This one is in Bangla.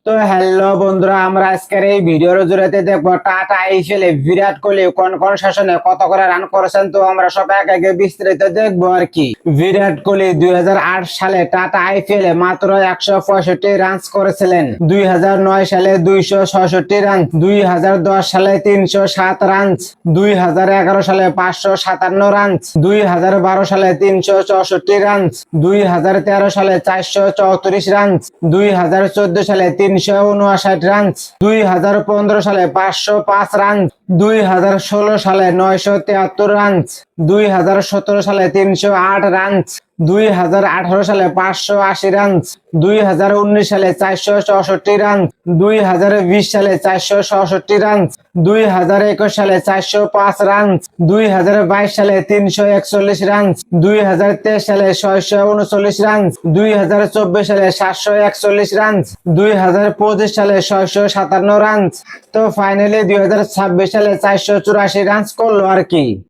তো হ্যালো বন্ধুরা, আমরা আজকের এই ভিডিওর জুড়েতে দেখবো টাটা আইপিএলে বিরাট কোহলি কোন কোন সেশনে কত করে রান করেছেন। তো আমরা সব এক একে বিস্তারিত দেখবো আর কি। বিরাট কোহলি 2008 সালে টাটা আইপিএলে মাত্র 165 রান করেছিলেন। 2009 সালে 266 রান, 2010 সালে 307 রান, 2011 সালে 557 রান, 2012 সালে 364 রান, 2013 সালে 434 রান, 2014 সালে 359 রান, 2015 সালে 505 রান, 2016 সালে 973 রান, 2017 সালে 308 রান, 2018 সালে 580 রান, 2019 সালে 464 রান, 2020 সালে 467 রান, 2021 সালে 405 রান, 2022 সালে 341 রান, 2023 সালে 639 রান, 2024 সালে 741 রান, 2025 সালে 657 রান। তো ফাইনালি 2026 সালে 484 রান করলো আর কি।